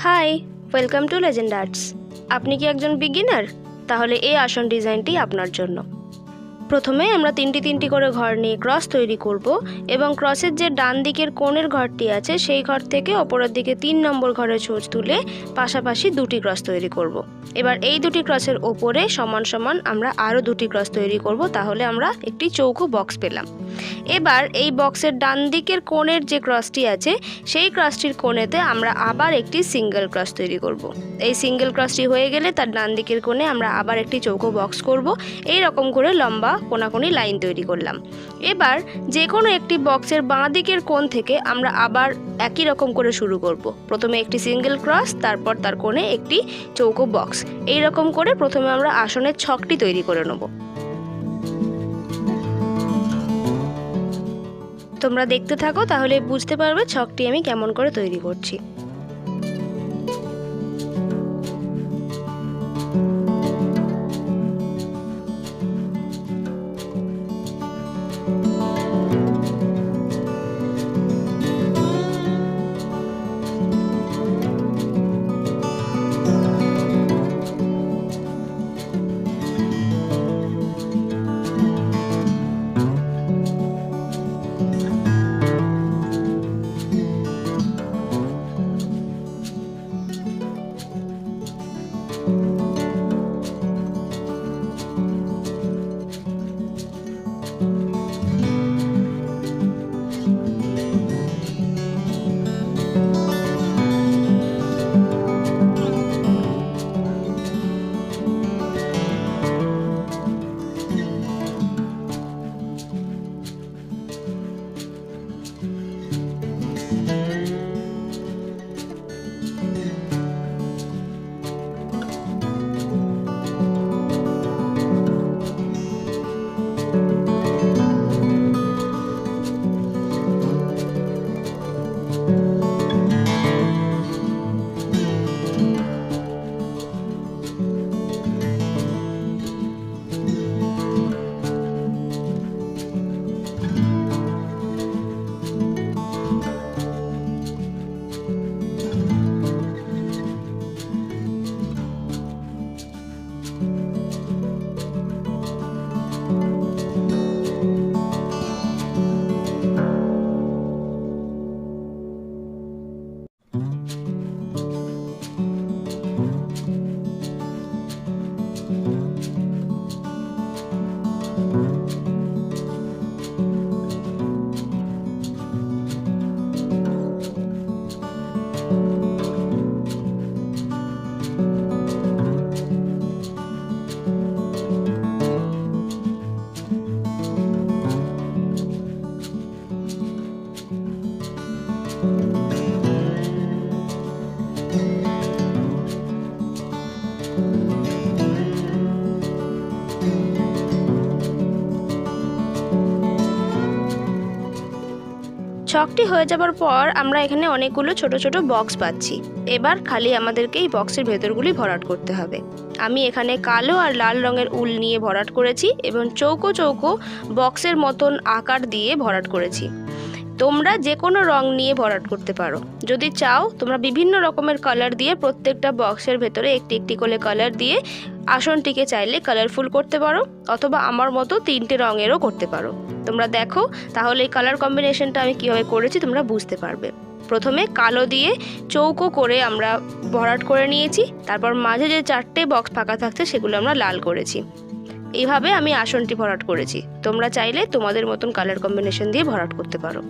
High, welcome to Legend Arts. আপনি কি একজন বিগিনার? তাহলে এই আসন ডিজাইনটি আপনার জন্য। প্রথমে আমরা তিনটি করে ঘর নিয়ে ক্রস তৈরি করব এবং ক্রসের যে ডান দিকের কোণের ঘরটি আছে সেই ঘর থেকে ওপরের দিকে 3 নম্বর ঘরের ছোঁচ তুলে পাশাপাশি দুটি ক্রস তৈরি করব। এবার এই দুটি ক্রসের ওপরে সমান সমান আমরা আরও দুটি ক্রস তৈরি করব, তাহলে আমরা একটি চৌকো বক্স পেলাম। এবার এই বক্সের ডান দিকের কোণের যে ক্রসটি আছে সেই ক্রসটির কোণেতে আমরা আবার একটি সিঙ্গেল ক্রস তৈরি করব। এই সিঙ্গেল ক্রসটি হয়ে গেলে তার ডান দিকের কোণে আমরা আবার একটি চৌকো বক্স করব। এই রকম করে লম্বা কোণাকোণি লাইন তৈরি করলাম। এবার যে কোনো একটি বক্সের বাঁ দিকের কোণ থেকে আমরা আবার একই রকম করে শুরু করব। প্রথমে একটি সিঙ্গেল ক্রস, তারপর তার কোণে একটি চৌকো বক্স। এই রকম করে প্রথমে আমরা আসনের ছকটি তৈরি করে নেব। তোমরা দেখতে থাকো, তাহলে বুঝতে পারবে ছকটি আমি কেমন করে তৈরি করছি। ছকটি হয়ে যাবার পর আমরা এখানে অনেকগুলো ছোট ছোট বক্স পাচ্ছি। এবার খালি আমাদেরকে এই বক্সের ভেতরগুলি ভরাট করতে হবে। আমি এখানে কালো আর লাল রঙের উল নিয়ে ভরাট করেছি এবং চৌকো চৌকো বক্সের মতন আকার দিয়ে ভরাট করেছি। তোমরা যে কোনো রং নিয়ে ভরাট করতে পারো। যদি চাও তোমরা বিভিন্ন রকমের কালার দিয়ে প্রত্যেকটা বক্সের ভেতরে একটি একটি করে কালার দিয়ে আসনটিকে চাইলে কালারফুল করতে পারো, অথবা আমার মতো 3টে রঙেরও করতে পারো। তোমরা দেখো, তাহলে এই কালার কম্বিনেশনটা আমি কীভাবে করেছি তোমরা বুঝতে পারবে। প্রথমে কালো দিয়ে চৌকো করে আমরা ভরাট করে নিয়েছি, তারপর মাঝে যে 4টে বক্স ফাঁকা থাকছে সেগুলো আমরা লাল করেছি। এইভাবে আমি আসনটি ভরাট করেছি। তোমরা চাইলে তোমাদের মতন কালার কম্বিনেশন দিয়ে ভরাট করতে পারো।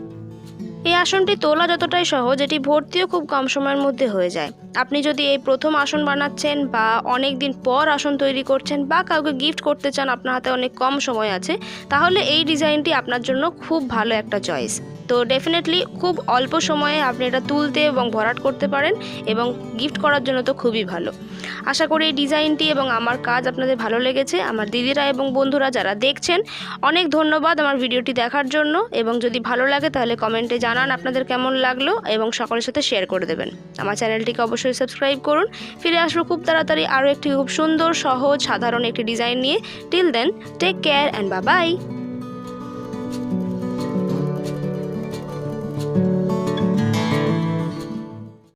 এই আসনটি তোলা যতটাই সহজ, এটি ভর্তিও খুব কম সময়ের মধ্যে হয়ে যায়। আপনি যদি এই প্রথম আসন বানাচ্ছেন বা অনেক দিন পর আসন তৈরি করছেন বা কাউকে গিফট করতে চান, আপনার হাতে অনেক কম সময় আছে, তাহলে এই ডিজাইনটি আপনার জন্য খুব ভালো একটা চয়েস। তো ডেফিনেটলি খুব অল্প সময়ে আপনি এটা তুলতে এবং ভরাট করতে পারেন এবং গিফট করার জন্য তো খুবই ভালো। আশা করি এই ডিজাইনটি এবং আমার কাজ আপনাদের ভালো লেগেছে। আমার দিদিরা এবং বন্ধুরা যারা দেখছেন, অনেক ধন্যবাদ আমার ভিডিওটি দেখার জন্য। এবং যদি ভালো লাগে তাহলে কমেন্টে জানান আপনাদের কেমন লাগলো এবং সকলের সাথে শেয়ার করে দেবেন। আমার চ্যানেলটিকে অবশ্যই সাবস্ক্রাইব করুন। ফিরে আসবো খুব তাড়াতাড়ি আরও একটি খুব সুন্দর, সহজ, সাধারণ একটি ডিজাইন নিয়ে। Till then, take care and bye by.